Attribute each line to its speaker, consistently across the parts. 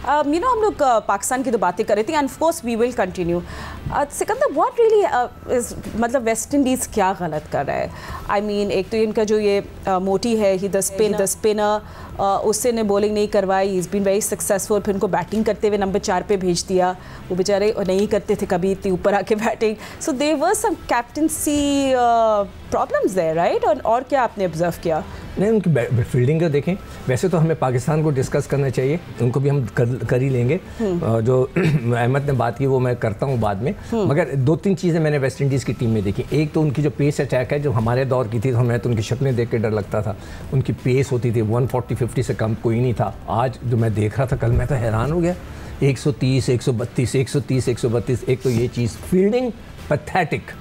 Speaker 1: हम लोग पाकिस्तान की तो बातें कर रहे थे, and of course we will continue. Sikandar, what really is, मतलब वेस्ट इंडीज़ क्या गलत कर रहा है? आई मीन, एक तो इनका जो ये मोटी है, ही द स्पिनर, उससे ने बॉलिंग नहीं करवाई, इज़ बीन वेरी सक्सेसफुल, फिर उनको बैटिंग करते हुए नंबर 4 पे भेज दिया। वो बेचारे नहीं करते थे कभी इतनी ऊपर आके batting, so there were some captaincy problems there, right? और क्या आपने ऑब्जर्व किया?
Speaker 2: नहीं, उनकी फील्डिंग को देखें, वैसे तो हमें पाकिस्तान को डिस्कस करना चाहिए, उनको भी हम कर ही लेंगे। जो अहमद ने बात की वो मैं करता हूँ बाद में, मगर 2-3 चीज़ें मैंने वेस्ट इंडीज़ की टीम में देखी। एक तो उनकी जो पेस अटैक है, जो हमारे दौर की थी, तो हमें तो उनकी शक्लें देख के डर लगता था। उनकी पेस होती थी 140-50 से कम कोई नहीं था। आज जो मैं देख रहा था कल, मैं तो हैरान हो गया, 130, 132, 130, 132। एक तो ये चीज़, फील्डिंग पैथेटिक,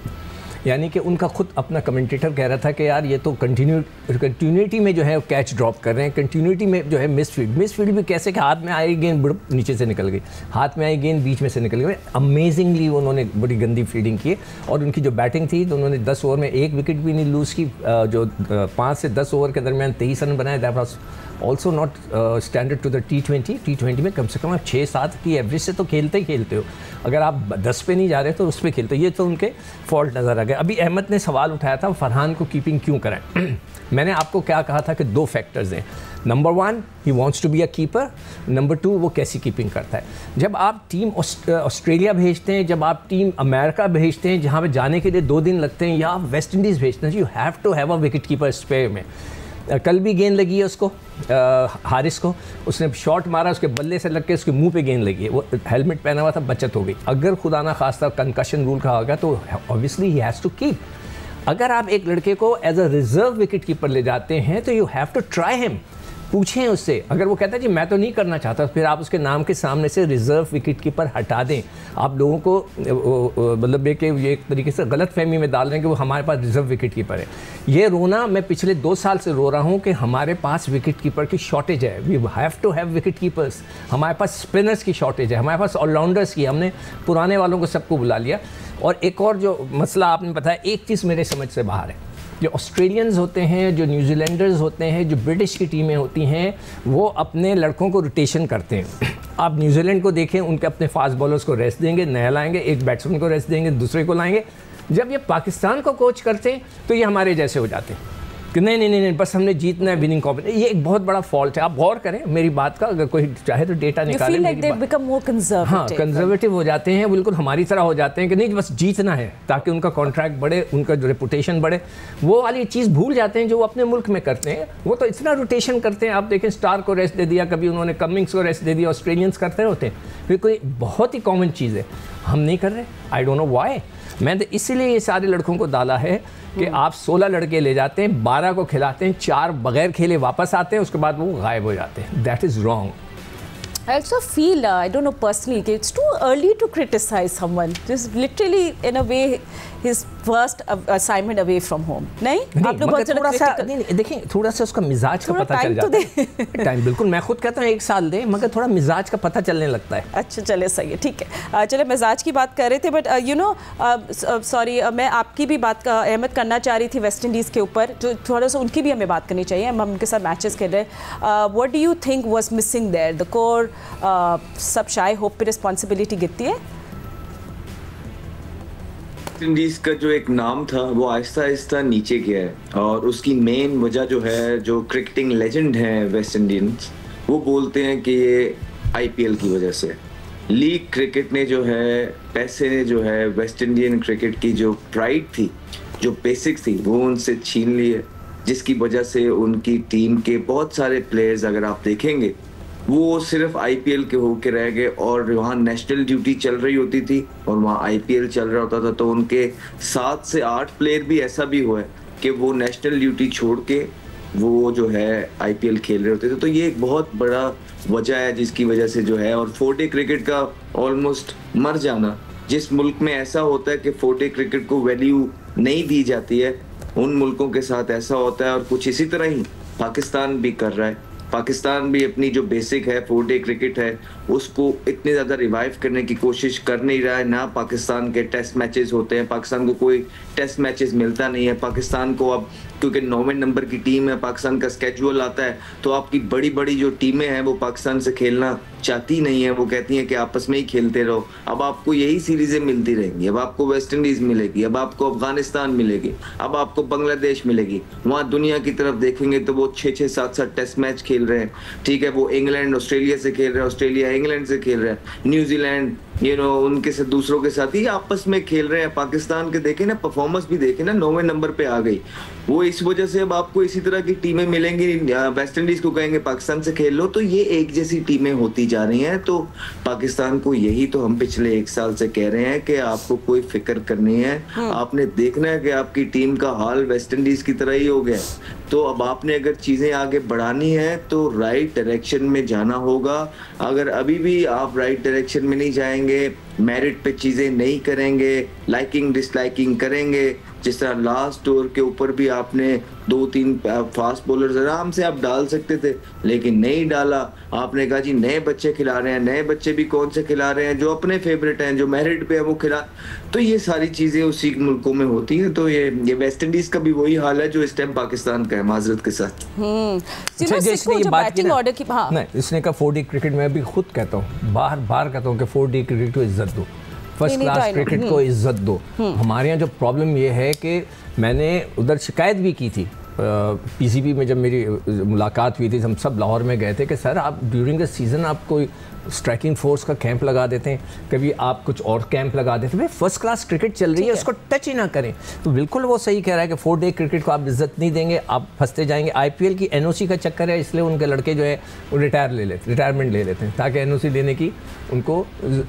Speaker 2: यानी कि उनका खुद अपना कमेंटेटर कह रहा था कि यार ये तो कंटिन्यूटी में जो है कैच ड्रॉप कर रहे हैं, कंटिन्यूटी में जो है मिसफील्ड भी कैसे कि हाथ में आई गेंद बुड़प नीचे से निकल गई, हाथ में आई गेंद बीच में से निकल गई। अमेजिंगली उन्होंने बड़ी गंदी फील्डिंग की, और उनकी जो बैटिंग थी तो उन्होंने 10 ओवर में 1 विकेट भी नहीं लूज़ की। जो 5 से 10 ओवर के दरमियान 23 रन बनाए, that was also not standard to the T20 में कम से कम आप 6-7 की एवरेज से तो खेलते ही खेलते हो, अगर आप 10 पे नहीं जा रहे तो उस पर खेलते हो। ये तो उनके फॉल्ट नज़र आ गए। अभी अहमद ने सवाल उठाया था फरहान को कीपिंग क्यों कराएं। मैंने आपको क्या कहा था कि 2 फैक्टर्स हैं। Number 1, he wants to be a keeper. Number 2, वो कैसी कीपिंग करता है। जब आप टीम ऑस्ट्रेलिया भेजते हैं, जब आप टीम अमेरिका भेजते हैं, जहाँ पे जाने के लिए 2 दिन लगते हैं, या आप वेस्ट इंडीज़ भेजते हैं, you have to have a wicket keeper spare में। कल भी गेंद लगी है उसको, हारिस को, उसने शॉट मारा, उसके बल्ले से लग के उसके मुंह पे गेंद लगी है, वो हेलमेट पहना हुआ था, बचत हो गई। अगर खुदा ना खास्ता कंकशन रूल का होगा तो obviously he has to keep. अगर आप एक लड़के को as a reserve wicket keeper ले जाते हैं तो you have to try him. पूछें उससे, अगर वो कहता है जी मैं तो नहीं करना चाहता, फिर आप उसके नाम के सामने से रिजर्व विकेट कीपर हटा दें। आप लोगों को मतलब ये एक तरीके से गलत फहमी में डाल रहे हैं कि वो हमारे पास रिजर्व विकेट कीपर है। ये रोना मैं पिछले 2 साल से रो रहा हूँ कि हमारे पास विकेट कीपर की शॉर्टेज है। We have to have wicket keepers. हमारे पास स्पिनर्स की शॉर्टेज है, हमारे पास ऑलराउंडर्स की, हमने पुराने वालों को सबको बुला लिया। और एक और जो मसला आपने बताया, एक चीज़ मेरे समझ से बाहर है। जो ऑस्ट्रेलियंस होते हैं, जो न्यूजीलैंडर्स होते हैं, जो ब्रिटिश की टीमें होती हैं, वो अपने लड़कों को रोटेशन करते हैं। आप न्यूजीलैंड को देखें, उनके अपने फास्ट बॉलर्स को रेस्ट देंगे, नया लाएंगे, एक बैट्समैन को रेस्ट देंगे, दूसरे को लाएंगे। जब ये पाकिस्तान को कोच करते हैं तो ये हमारे जैसे हो जाते हैं कि नहीं बस हमने जीतना है, विनिंग कॉम्पिटिशन। ये एक बहुत बड़ा फॉल्ट है। आप गौर करें मेरी बात का, अगर कोई चाहे तो डेटा निकाले। हाँ, कंजर्वेटिव हो जाते हैं, बिल्कुल हमारी तरह हो जाते हैं कि नहीं बस जीतना है ताकि उनका कॉन्ट्रैक्ट बढ़े, उनका जो रेपुटेशन बढ़े। वो वाली चीज़ भूल जाते हैं जो वो अपने मुल्क में करते हैं। वो तो इतना रोटेशन करते हैं, आप देखें स्टार को रेस्ट दे दिया, कभी उन्होंने कमिंग्स को रेस्ट दे दिया। ऑस्ट्रेलियंस करते होते हैं, फिर कोई बहुत ही कॉमन चीज़ है, हम नहीं कर रहे। I don't know why. मैं तो इसीलिए ये सारे लड़कों को डाला है कि आप 16 लड़के ले जाते हैं, 12 को खिलाते हैं, 4 बगैर खेले वापस आते हैं, उसके बाद वो गायब हो जाते हैं। That is wrong.
Speaker 1: I also feel, I don't know personally, it's too early to criticize someone. Just literally, in a way, his first assignment away from home. नहीं? आप लोग बहुत
Speaker 2: थोड़ा सा नहीं देखें, थोड़ा सा उसका मिजाज का पता चल जाता है। टाइम बिल्कुल, मैं खुद कहता हूँ 1 साल दे, मगर थोड़ा मिजाज का पता चलने लगता है।
Speaker 1: अच्छा, चले सही है, ठीक है। चले मिजाज की बात कर रहे थे, बट यू नो सॉरी, मैं आपकी भी बात का अहमद करना चाह रही थी वेस्ट इंडीज़ के ऊपर, जो थोड़ा सा उनकी भी हमें बात करनी चाहिए। हम उनके साथ मैचेस खेल रहे हैं। What do you think was missing there? The core सब शाय होप पे रिस्पॉन्सिबिलिटी गिरती है।
Speaker 3: वेस्ट इंडीज का जो एक नाम था वो आहिस्ता आहिस्ता नीचे गया है, और उसकी मेन वजह जो है, जो क्रिकेटिंग लेजेंड हैं वेस्ट इंडियंस, वो बोलते हैं कि ये आईपीएल की वजह से, लीग क्रिकेट ने जो है, पैसे ने जो है वेस्ट इंडियन क्रिकेट की जो प्राइड थी, जो बेसिक्स थी, वो उनसे छीन ली है, जिसकी वजह से उनकी टीम के बहुत सारे प्लेयर्स अगर आप देखेंगे वो सिर्फ आईपीएल के होके रह गए। और वहाँ नेशनल ड्यूटी चल रही होती थी और वहाँ आईपीएल चल रहा होता था, तो उनके 7 से 8 प्लेयर भी ऐसा भी हुआ है कि वो नेशनल ड्यूटी छोड़ के वो जो है आईपीएल खेल रहे होते थे। तो ये एक बहुत बड़ा वजह है जिसकी वजह से जो है, और 4-डे क्रिकेट का ऑलमोस्ट मर जाना, जिस मुल्क में ऐसा होता है कि 4-डे क्रिकेट को वैल्यू नहीं दी जाती है, उन मुल्कों के साथ ऐसा होता है। और कुछ इसी तरह ही पाकिस्तान भी कर रहा है। पाकिस्तान भी अपनी जो बेसिक है 4-डे क्रिकेट है, उसको इतने ज़्यादा रिवाइव करने की कोशिश कर नहीं रहा है। ना पाकिस्तान के टेस्ट मैचेस होते हैं, पाकिस्तान को कोई टेस्ट मैचेस मिलता नहीं है। पाकिस्तान को अब क्योंकि 9वें नंबर की टीम है, पाकिस्तान का स्केड्यूल आता है तो आपकी बड़ी बड़ी जो टीमें हैं वो पाकिस्तान से खेलना चाहती नहीं है, वो कहती हैं कि आपस में ही खेलते रहो। अब आपको यही सीरीजें मिलती रहेंगी, अब आपको वेस्ट इंडीज मिलेगी, अब आपको अफगानिस्तान मिलेगी, अब आपको बांग्लादेश मिलेगी। वहाँ दुनिया की तरफ देखेंगे तो वो 6-6, 7-7 टेस्ट मैच खेल रहे हैं, ठीक है। वो इंग्लैंड ऑस्ट्रेलिया से खेल रहे हैं, ऑस्ट्रेलिया इंग्लैंड से खेल रहा है, न्यूजीलैंड उनके से दूसरों के साथ ही आपस में खेल रहे हैं। पाकिस्तान के देखे ना परफॉर्मेंस भी देखे ना, 9वें नंबर पे आ गई वो। इस वजह से अब आपको इसी तरह की टीमें मिलेंगी। वेस्ट इंडीज को कहेंगे पाकिस्तान से खेल लो, तो ये एक जैसी टीमें होती जा रही हैं। तो पाकिस्तान को यही तो हम पिछले 1 साल से कह रहे हैं कि आपको कोई फिक्र करनी है, आपने देखना है कि आपकी टीम का हाल वेस्ट इंडीज की तरह ही हो गया। तो अब आपने अगर चीजें आगे बढ़ानी है तो राइट डायरेक्शन में जाना होगा। अगर अभी भी आप राइट डायरेक्शन में नहीं जाएंगे, मेरिट पे चीजें नहीं करेंगे, लाइकिंग डिसलाइकिंग करेंगे, जिस तरह लास्ट ओवर के ऊपर भी आपने 2-3 फास्ट बॉलर्स आराम से आप डाल सकते थे, लेकिन नहीं डाला। आपने कहा जी नए बच्चे खिला रहे हैं, नए बच्चे भी कौन से खिला रहे हैं, जो अपने फेवरेट हैं, जो मेरिट पे है वो खिला। तो ये सारी चीजें उसी मुल्कों में होती हैं। तो ये वेस्ट इंडीज का भी वही हाल है जो इस टाइम पाकिस्तान का है, माजरत के साथ।
Speaker 2: इसने कहा 4D क्रिकेट में भी खुद कहता हूँ, बार कहता हूँ कि 4D क्रिकेट को इज्जत दो, फर्स्ट क्लास क्रिकेट को इज्जत दो। हमारे यहाँ जो प्रॉब्लम ये है कि मैंने उधर शिकायत भी की थी पीसीबी में, जब मेरी मुलाकात हुई थी, हम सब लाहौर में गए थे कि सर आप ड्यूरिंग द सीज़न आप कोई स्ट्राइकिंग फोर्स का कैंप लगा देते हैं, कभी आप कुछ और कैंप लगा देते हैं। भाई फर्स्ट क्लास क्रिकेट चल रही है, उसको टच ही ना करें। तो बिल्कुल वो सही कह रहा है कि 4D क्रिकेट को आप इज्जत नहीं देंगे, आप फंसते जाएंगे। IPL की NOC का चक्कर है, इसलिए उनके लड़के जो है वो रिटायरमेंट ले लेते हैं ताकि NOC लेने की उनको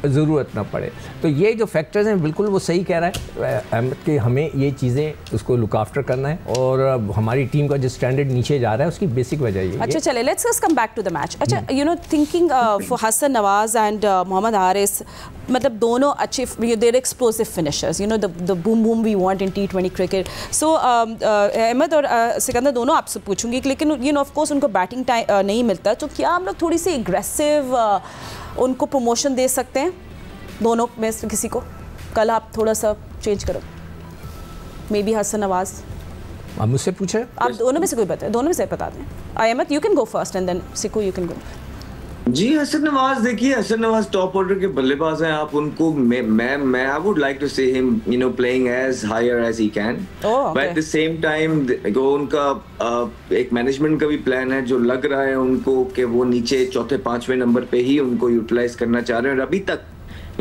Speaker 2: ज़रूरत ना पड़े। तो ये जो फैक्टर्स हैं बिल्कुल वो सही कह रहा है अहमद कि हमें ये चीज़ें उसको लुक आफ्टर करना है, और हमारी टीम का जो स्टैंडर्ड नीचे जा रहा है उसकी बेसिक वजह ये।
Speaker 1: अच्छा चले, let's come back to the match. अच्छा thinking for Hasan Nawaz and Mohammad Haris, मतलब दोनों अच्छे, they're explosive finishers, the boom boom we want in T20 cricket. So Ahmed और सिकंदर दोनों आपसे पूछूंगी, लेकिन ऑफ कोर्स उनको बैटिंग टाइम नहीं मिलता, तो क्या हम लोग थोड़ी सी एग्रेसिव उनको प्रमोशन दे सकते हैं दोनों में से किसी को? कल आप थोड़ा सा चेंज करो, मे बी हसन नवाज।
Speaker 2: आप मुझसे पूछे,
Speaker 1: आप दोनों में से कोई बताए, दोनों में से बता दें। Ahmed you can go first and then Siku you can go.
Speaker 3: जी हसन नवाज, देखिए हसन नवाज टॉप ऑर्डर के बल्लेबाज हैं। आप उनको मैं I would like to say him playing as higher as he can, but at the same time उनका एक मैनेजमेंट का भी प्लान है जो लग रहा है उनको कि वो नीचे 4-5वें नंबर पे ही उनको यूटिलाइज करना चाह रहे हैं। और अभी तक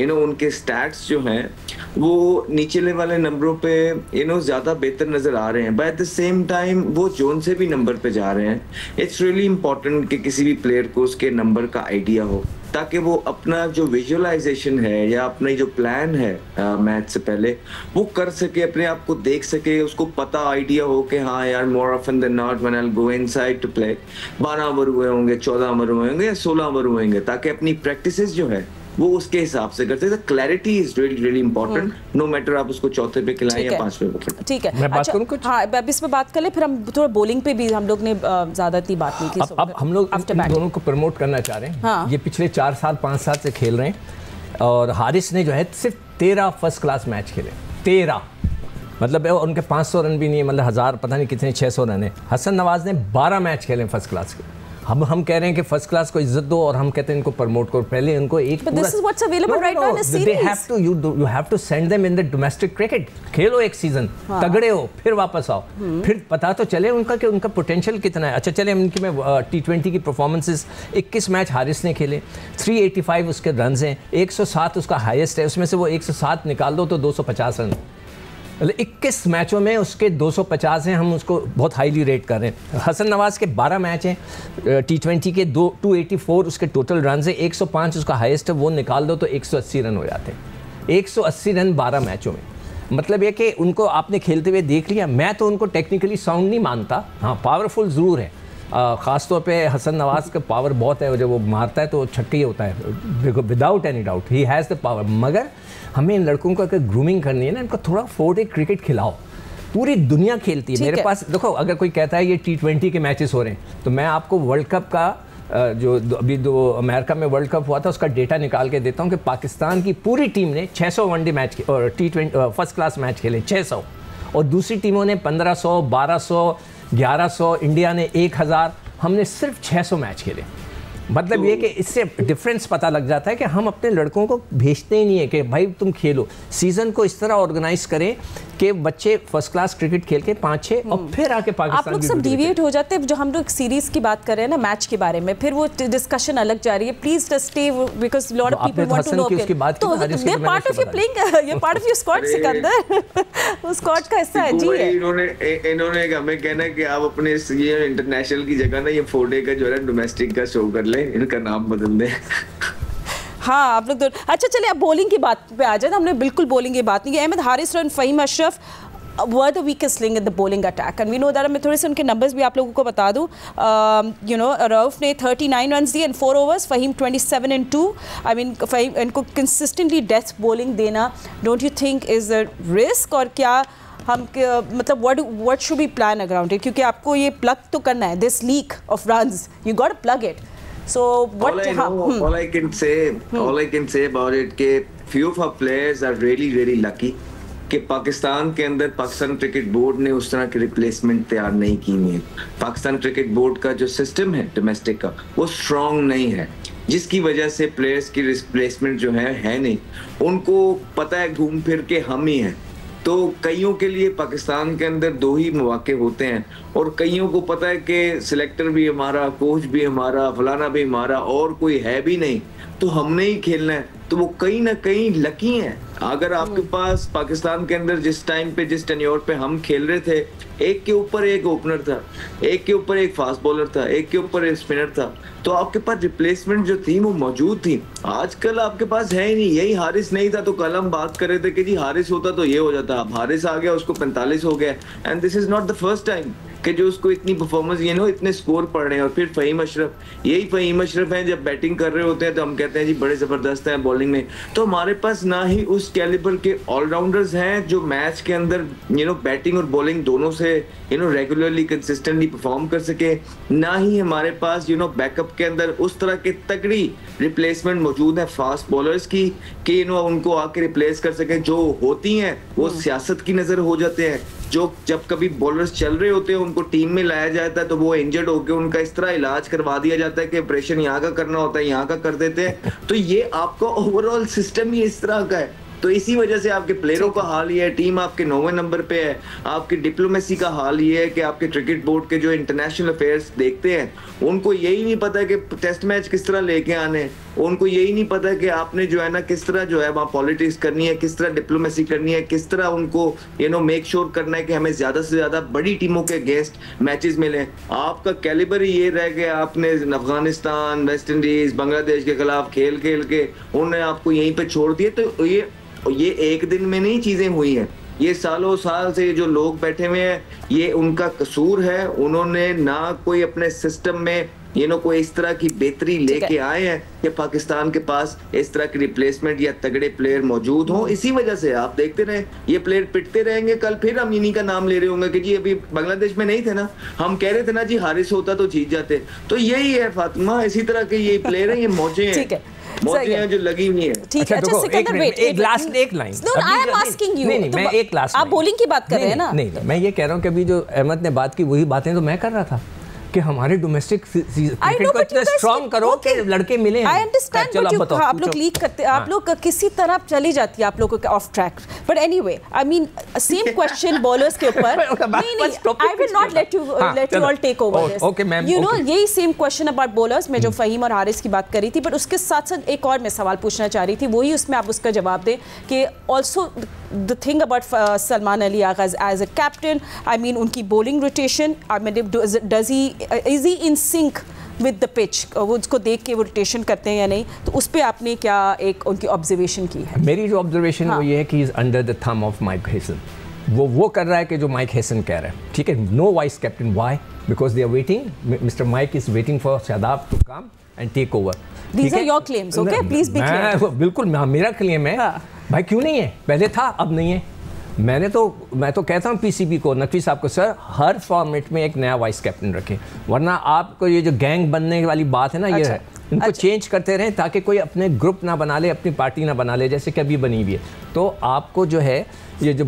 Speaker 3: उनके स्टैट्स जो हैं वो नीचले वाले नंबरों पे ज़्यादा बेहतर नज़र आ रहे हैं, but at the same time वो जोन से भी नंबर पे जा रहे हैं। इट्स रियली इम्पोर्टेंट कि किसी भी प्लेयर को उसके नंबर का आइडिया हो, ताकि वो अपना जो विजुअलाइजेशन है या अपना जो प्लान है मैच से पहले वो कर सके, अपने आप को देख सके, उसको पता आइडिया हो कि हाँ यार more often than not when I will go inside to play 12 over हुए होंगे, 14 ओवर हुए होंगे या 16 ओवर हुए होंगे, ताकि अपनी प्रैक्टिसेस जो है वो उसके हिसाब से करते हैं। Clarity is really important, no matter आप उसको चौथे पे खिलाएं या 5वें पे खिलाएं।
Speaker 1: ठीक है,
Speaker 2: मैं बात करूं कुछ?
Speaker 1: हाँ, अब इस पे बात कर ले, फिर हम थोड़ा बॉलिंग पे भी हम लोग ने ज्यादा इतनी बात नहीं की।
Speaker 2: अब हम लोग दोनों को प्रमोट करना चाह रहे हैं। हाँ। ये पिछले 4-5 साल से खेल रहे हैं, और हारिस ने जो है सिर्फ 13 फर्स्ट क्लास मैच खेले, 13, मतलब उनके 500 रन भी नहीं है, मतलब 1000 पता नहीं कितने 600 रन है। हसन नवाज ने 12 मैच खेले फर्स्ट क्लास के। हम कह रहे हैं कि फर्स्ट क्लास को इज्जत दो, और हम कहते हैं इनको प्रमोट करो। पहले इनको एक
Speaker 1: But this is what's available right now in a series.
Speaker 2: You have to send them in the domestic cricket. खेलो एक सीजन, तगड़े हो, फिर वापस आओ, फिर पता तो चले उनका कि उनका पोटेंशियल कितना है। अच्छा चले, उनकी मैं T20 की परफॉर्मेंसेस, 21 मैच हारिस ने खेले, 385 उसके रन हैं, 107 उसका हाईएस्ट है, उसमें से वो 107 निकाल दो तो 250 रन। 21 मैचों में उसके 250 हैं, हम उसको बहुत हाईली रेट कर रहे हैं। हसन नवाज के 12 मैच हैं T20 के, 284 उसके टोटल रन है, 105 उसका हाईएस्ट है, वो निकाल दो तो 180 रन हो जाते हैं। 180 रन 12 मैचों में, मतलब ये कि उनको आपने खेलते हुए देख लिया। मैं तो उनको टेक्निकली साउंड नहीं मानता, हाँ पावरफुल ज़रूर है, ख़ास तौर पे हसन नवाज का पावर बहुत है, जब वो मारता है तो छक्का ही होता है, without any doubt he has the power. मगर हमें इन लड़कों को अगर ग्रूमिंग करनी है ना, इनको थोड़ा 4D क्रिकेट खिलाओ। पूरी दुनिया खेलती है, मेरे पास देखो, अगर कोई कहता है ये T20 के मैचेस हो रहे हैं, तो मैं आपको वर्ल्ड कप का जो अभी अमेरिका में वर्ल्ड कप हुआ था उसका डेटा निकाल के देता हूँ कि पाकिस्तान की पूरी टीम ने 600 वनडे मैच और T20 फर्स्ट क्लास मैच खेले, 600, और दूसरी टीमों ने 1500, 1200, 1100, इंडिया ने 1000, हमने सिर्फ 600 मैच खेले। मतलब ये कि इससे डिफरेंस पता लग जाता है कि हम अपने लड़कों को भेजते ही नहीं है कि भाई तुम खेलो, सीज़न को इस तरह ऑर्गेनाइज करें कि बच्चे फर्स्ट क्लास क्रिकेट खेल के 5-6 और फिर आके पाकिस्तान।
Speaker 1: आप लोग सब डिविएट हो जाते हैं, जो हम लोग सीरीज की बात कर रहे हैं ना, मैच के बारे में, फिर वो डिस्कशन अलग जा रही है। Please just stay because lot of people want to know. तो ये पार्ट ऑफ योर प्लेइंग, ये part of your squad Sikandar, उस स्क्वाड का हिस्सा है जी।
Speaker 3: इन्होंने हमें कहना कि आप अपने ये इंटरनेशनल की जगह ना ये 4 डे का जो है डोमेस्टिक का शो कर ले, इनका नाम बदल दे।
Speaker 1: हाँ आप लोग तो अच्छा चलिए, अब बॉलिंग की बात पे आ जाए। हमने बिल्कुल बॉलिंग की बात नहीं की। अहमद हारिस और Faheem Ashraf were the weakest link in the bowling attack and we know that। मैं थोड़े से उनके नंबर्स भी आप लोगों को बता दूँ। यू नो रऊफ ने 39 रन दिए इन 4 overs, Faheem 27 and 2। I mean Faheem इनको कंसिस्टेंटली डेथ बॉलिंग देना don't you think is a risk, और क्या हम मतलब what should be plan around it, क्योंकि आपको ये प्लग तो करना है, this leak of runs you got to plug it. So what
Speaker 3: all I can say about it कि few of our players are really lucky कि पाकिस्तान के अंदर पाकिस्तान क्रिकेट बोर्ड ने उस तरह की रिप्लेसमेंट तैयार नहीं की है। पाकिस्तान क्रिकेट बोर्ड का जो सिस्टम है डोमेस्टिक का वो स्ट्रॉन्ग नहीं है, जिसकी वजह से प्लेयर्स की रिप्लेसमेंट जो है नहीं। उनको पता है घूम फिर के हम ही हैं, तो कईयों के लिए पाकिस्तान के अंदर 2 ही मौके होते हैं और कईयों को पता है कि सिलेक्टर भी हमारा, कोच भी हमारा, फलाना भी हमारा, और कोई है भी नहीं, तो हमने ही खेलना है। तो वो कहीं ना कहीं लकी हैं। अगर आपके पास पाकिस्तान के अंदर जिस टाइम पे, जिस टेन्योर पे हम खेल रहे थे, एक के ऊपर एक ओपनर था, एक के ऊपर एक फास्ट बॉलर था, एक के ऊपर एक स्पिनर था, तो आपके पास रिप्लेसमेंट जो थी वो मौजूद थी। आजकल आपके पास है ही नहीं। यही हारिस नहीं था तो कल हम बात कर रहे थे कि जी हारिस होता तो ये हो जाता, अब हारिस आ गया, उसको 45 हो गया, and this is not the first time कि जो उसको इतनी परफॉर्मेंस इतने स्कोर पड़ रहे हैं। और फिर फहीम अशरफ, यही फहीम अशरफ हैं, जब बैटिंग कर रहे होते हैं तो हम कहते हैं जी बड़े जबरदस्त हैं बॉलिंग में। तो हमारे पास ना ही उस कैलिबर के ऑलराउंडर्स हैं जो मैच के अंदर बैटिंग और बॉलिंग दोनों से रेगुलरली कंसिस्टेंटली परफॉर्म कर सके, ना ही हमारे पास बैकअप के अंदर उस तरह के तगड़ी रिप्लेसमेंट मौजूद है फास्ट बॉलर्स की कि उनको आके रिप्लेस कर सके। जो होती हैं वो सियासत की नजर हो जाते हैं। जो जब कभी बॉलर्स चल रहे होते हैं उनको टीम में लाया जाता है तो वो इंजर्ड होकर उनका इस तरह इलाज करवा दिया जाता है कि ऑपरेशन यहाँ का करना होता है, यहाँ का कर देते हैं। तो ये आपका ओवरऑल सिस्टम ही इस तरह का है। तो इसी वजह से आपके प्लेयरों का हाल ये है, टीम आपके 9वें नंबर पे है, आपकी डिप्लोमेसी का हाल ये है कि आपके क्रिकेट बोर्ड के जो इंटरनेशनल अफेयर्स देखते हैं उनको यही नहीं पता कि टेस्ट मैच किस तरह लेके आने, उनको यही नहीं पता कि आपने जो है ना किस तरह जो है वहाँ पॉलिटिक्स करनी है, किस तरह डिप्लोमेसी करनी है, किस तरह उनको मेक श्योर करना है कि हमें ज्यादा से ज्यादा बड़ी टीमों के अगेंस्ट मैचेस मिले। आपका कैलिबर ही ये रह गया, आपने अफगानिस्तान, वेस्ट इंडीज, बांग्लादेश के खिलाफ खेल खेल के उन्होंने आपको यहीं पे छोड़ दिए। तो ये एक दिन में नहीं चीजें हुई हैं, ये सालों साल से जो लोग बैठे हुए हैं ये उनका कसूर है। उन्होंने ना कोई अपने सिस्टम में कोई इस तरह की बेहतरी लेके आए हैं कि पाकिस्तान के पास इस तरह की रिप्लेसमेंट या तगड़े प्लेयर मौजूद हों। इसी वजह से आप देखते रहे ये प्लेयर पिटते रहेंगे, कल फिर हम इन्हीं का नाम ले रहे होंगे कि जी अभी बांग्लादेश में नहीं थे ना, हम कह रहे थे ना जी हारिस होता तो जीत जाते। तो यही है फातिमा, इसी तरह के ये प्लेयर हैं, ये मौजे हैं, मौजे हैं जो लगी हुई है।
Speaker 1: ठीक है, अच्छा सिकंदर वेट,
Speaker 2: एक line.
Speaker 1: No I am asking you,
Speaker 2: मैं एक लास्ट,
Speaker 1: आप बॉलिंग की बात कर रहे हैं ना?
Speaker 2: नहीं, मैं ये कह रहा हूँ कि अभी जो अहमद ने बात की वही बातें तो मैं कर रहा था कि हमारे डोमेस्टिक क्रिकेट को इतना स्ट्रॉन्ग करो कि लड़के मिले।
Speaker 1: आई अंडरस्टैंड, बट आप लोग लीक करते, आप लोग किसी तरह चली जाती है आप लोगों के off track. But anyway, I mean same question bowlers के ऊपर। नहीं, I will not let you all take over this. You know यही सेम क्वेश्चन अबाउट बॉलर्स में जो फहीम और हारिस की बात करी थी, बट उसके साथ साथ एक और मैं सवाल पूछना चाह रही थी, वही उसमें आप उसका जवाब दें कि also the thing about Salman Ali Agha as a captain, I mean उनकी bowling rotation, I mean is he in sync with the pitch? वो उसको देख के वो रोटेशन करते हैं या नहीं, तो उस पर आपने क्या एक उनकी ऑब्जर्वेशन की है?
Speaker 2: मेरी जो ऑब्जर्वेशन वो ये है कि is under the thumb of Mike Hesson. वो कर रहा है कि जो माइक हेसन कह रहा है, ठीक है। No vice captain, why? Because they are waiting, mister Mike is waiting for Shadab to come and take over.
Speaker 1: These are your claims, okay? Please be clear.
Speaker 2: बिल्कुल मेरा क्लेम है। भाई क्यों नहीं है? पहले था, अब नहीं है। मैं तो कहता हूँ पीसीबी को, नकवी साहब को, सर हर फॉर्मेट में एक नया वाइस कैप्टन रखें, वरना आपको ये जो गैंग बनने वाली बात है ना, ये इनको चेंज करते रहें ताकि कोई अपने ग्रुप ना बना ले, अपनी पार्टी ना बना ले, जैसे कि अभी बनी हुई है। तो आपको जो है ये जो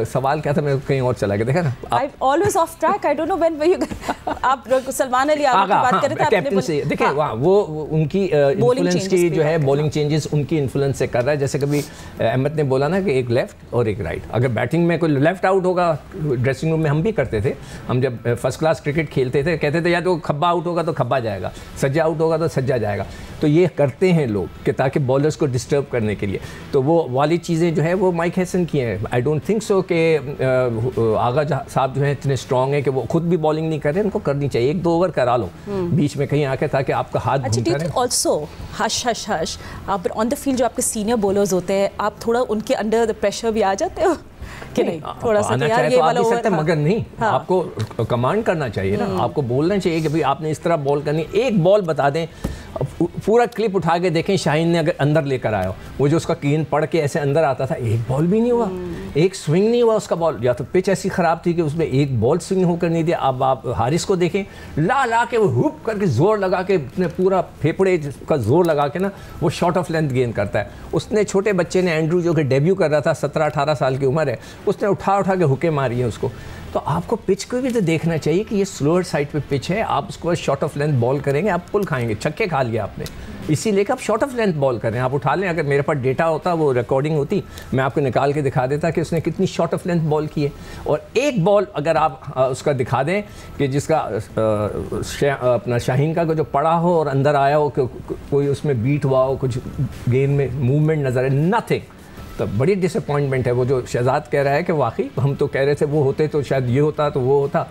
Speaker 2: सवाल क्या था, मैं कहीं और चला गया, देखा ना
Speaker 1: I always of track, I don't know when were you आप सलमान अली आगा की बात कर रहे थे,
Speaker 2: कैप्टन से देखिए वहाँ वो उनकी इन्फ्लुएंस की जो है बॉलिंग चेंजेस उनकी इन्फ्लुएंस से कर रहा है। जैसे कभी अहमद ने बोला ना कि एक लेफ्ट और एक राइट, अगर बैटिंग में कोई लेफ्ट आउट होगा, ड्रेसिंग रूम में हम भी करते थे, हम जब फर्स्ट क्लास क्रिकेट खेलते थे कहते थे या तो खब्बा आउट होगा तो खब्बा जाएगा, सज्जा आउट होगा तो सज्जा जाएगा। तो ये करते हैं लोग कि ताकि बॉलर्स को डिस्टर्ब करने के लिए, तो वो वाली चीज़ें जो है वो माइक हैसन की हैं। आई डोंट थिंक सो कि आगा साहब जो है इतने स्ट्रॉन्ग है कि वो खुद भी बॉलिंग नहीं कर रहे, उनको करनी चाहिए, 1-2 ओवर करा लो बीच में कहीं आके ताकि आपका हाथ घूमता रहे।
Speaker 1: ऑल्सो हश हश हश, आप ऑन द फील्ड जो आपके सीनियर बॉलर्स होते हैं, आप थोड़ा उनके अंडर द प्रेशर भी आ जाते हो कि नहीं? थोड़ा सा
Speaker 2: आना चाहे तो आ भी सकते हैं, मगर नहीं, आपको कमांड करना चाहिए ना, आपको बोलना चाहिए कि भाई आपने इस तरह बॉल करनी। एक बॉल बता दें, पूरा क्लिप उठा के देखें, शाहीन ने अगर अंदर लेकर आया, वो जो उसका कीन पड़ के ऐसे अंदर आता था, एक बॉल भी नहीं हुआ, एक स्विंग नहीं हुआ उसका बॉल, या तो पिच ऐसी ख़राब थी कि उसमें एक बॉल स्विंग होकर नहीं दिया। अब आप हारिस को देखें, ला के वो हुप करके ज़ोर लगा के अपने पूरा फेफड़े का जोर लगा के ना वो शॉर्ट ऑफ लेंथ गेंद करता है। उसने छोटे बच्चे ने, एंड्रू जो कि डेब्यू कर रहा था, 17-18 साल की उम्र है, उसने उठा के हुके मारी है उसको। तो आपको पिच को भी तो देखना चाहिए कि ये स्लोअर साइड पे पिच है, आप उसको शॉर्ट ऑफ लेंथ बॉल करेंगे, आप पुल खाएंगे, छक्के खा लिया आपने, इसीलिए आप शॉर्ट ऑफ लेंथ बॉल करें, आप उठा लें। अगर मेरे पास डेटा होता, वो रिकॉर्डिंग होती, मैं आपको निकाल के दिखा देता कि उसने कितनी शॉर्ट ऑफ लेंथ बॉल की है। और एक बॉल अगर आप उसका दिखा दें कि जिसका अपना शाहीन का जो पड़ा हो और अंदर आया हो, कोई उसमें बीट हुआ हो, कुछ गेंद में मूवमेंट नजर है, नथिंग, तो बड़ी डिसअपॉइंटमेंट है। वो जो शहजाद कह रहा है कि वाकई हम तो कह रहे थे वो होते तो शायद ये होता तो वो होता,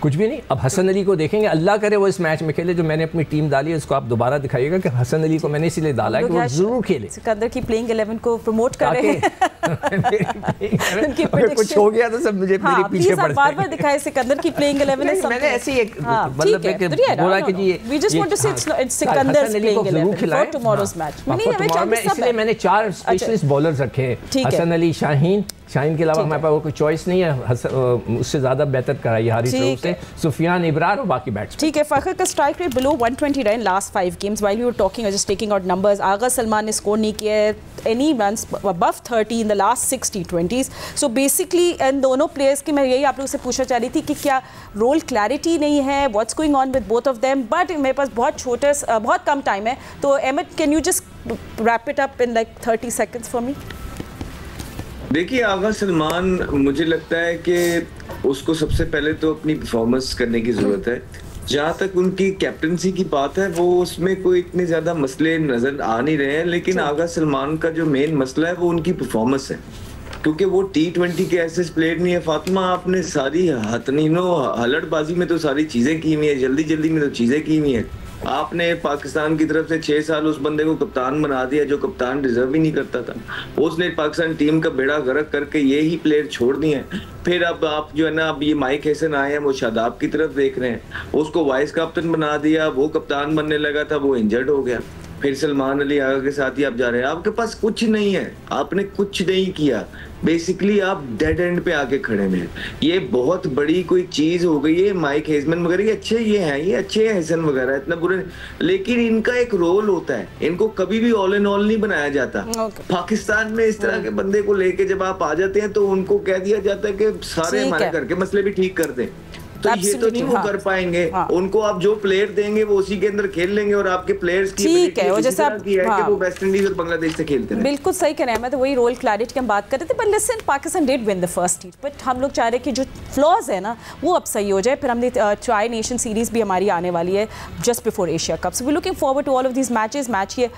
Speaker 2: कुछ भी नहीं। अब हसन अली को देखेंगे, अल्लाह करे वो इस मैच में खेले, जो मैंने अपनी टीम डाली है उसको आप दोबारा दिखाइएगा कि हसन अली को मैंने इसीलिए डाला है कि वो जरूर खेले।
Speaker 1: सिकंदर की प्लेइंग 11 को प्रमोट कर रहे हैं।
Speaker 2: अगर कुछ हो गया तो सब मुझे मेरे पीछे पड़
Speaker 1: बार बार दिखाए सिकंदर की प्लेइंग 11 है।
Speaker 2: मैंने ऐसी एक मतलब एक बोला कि जी
Speaker 1: we just want to see Sikandar playing 11 for tomorrow's match.
Speaker 2: इसलिए मैंने 4 स्पेशलिस्ट बॉलर्स रखे हैं, हसन अली, शाहीन के अलावा हमारे पास कोई चॉइस नहीं है, उससे ज़्यादा बेहतर कराई हारिस रऊफ से, सुफियान इब्रार और बाकी बैट्स।
Speaker 1: ठीक है, फ़खर का स्ट्राइक रेट बिलो 120 रहा in last 5 games. While we were talking just taking out numbers, Agha Salman ने स्कोर नहीं किया है any runs above 30 in the last 6 T20s। So basically इन दोनों प्लेयर्स की मैं यही आप लोगों से पूछना चाह रही थी कि क्या रोल क्लैरिटी नहीं है, what's going on with both of them. But मेरे पास बहुत कम टाइम है, तो Ahmed can you just wrap it up in like 30 seconds for me?
Speaker 3: देखिए, आगा सलमान, मुझे लगता है कि उसको सबसे पहले तो अपनी परफॉर्मेंस करने की जरूरत है। जहाँ तक उनकी कैप्टनसी की बात है, वो उसमें कोई इतने ज्यादा मसले नजर आ नहीं रहे हैं, लेकिन आगा सलमान का जो मेन मसला है वो उनकी परफॉर्मेंस है, क्योंकि वो T20 के ऐसे प्लेयर नहीं है। फातिमा, आपने सारी हलड़बाजी में तो सारी चीजें की हुई है, जल्दी जल्दी में तो चीजें की हुई है। आपने पाकिस्तान की तरफ से 6 साल उस बंदे को कप्तान बना दिया जो कप्तान डिजर्व ही नहीं करता था। उसने पाकिस्तान टीम का बेड़ा गर्क करके ये ही प्लेयर छोड़ दिए हैं। फिर अब आप जो है ना, अब ये माइक हैसन आए हैं, वो शादाब की तरफ देख रहे हैं, उसको वाइस कैप्टन बना दिया, वो कप्तान बनने लगा था, वो इंजर्ड हो गया। फिर सलमान अली आगा के साथ ही आप जा रहे हैं, आपके पास कुछ नहीं है, आपने कुछ नहीं किया, बेसिकली आप डेड एंड पे आके खड़े हैं। ये बहुत बड़ी कोई चीज हो गई है। माइक हेजमैन वगैरह ये अच्छे हैं, हैसन वगैरह इतना बुरे, लेकिन इनका एक रोल होता है, इनको कभी भी ऑल इन ऑल नहीं बनाया जाता। पाकिस्तान में इस तरह के बंदे को लेके जब आप आ जाते हैं तो उनको कह दिया जाता है कि सारे हमारे घर के मसले भी ठीक कर दें, तो ये तो नहीं वो कर पाएंगे। उनको आप जो प्लेयर देंगे वो उसी के अंदर खेल लेंगे, और आपके प्लेयर्स की
Speaker 1: ठीक है, वो जैसा
Speaker 3: कि वो वेस्ट इंडीज और बांग्लादेश से खेलते हैं।
Speaker 1: बिल्कुल सही कह रहे हैं, मैं तो वही रोल क्लैरिटी की हम बात कर रहे थे। But listen, Pakistan did win the first T, but हम लोग चाह रहे हैं कि जो फ्लॉज है ना वो अब सही हो जाए। फिर हमने ट्राई नेशन सीरीज भी हमारी आने वाली है just before Asia cup, so we looking forward to all of these matches. Match ये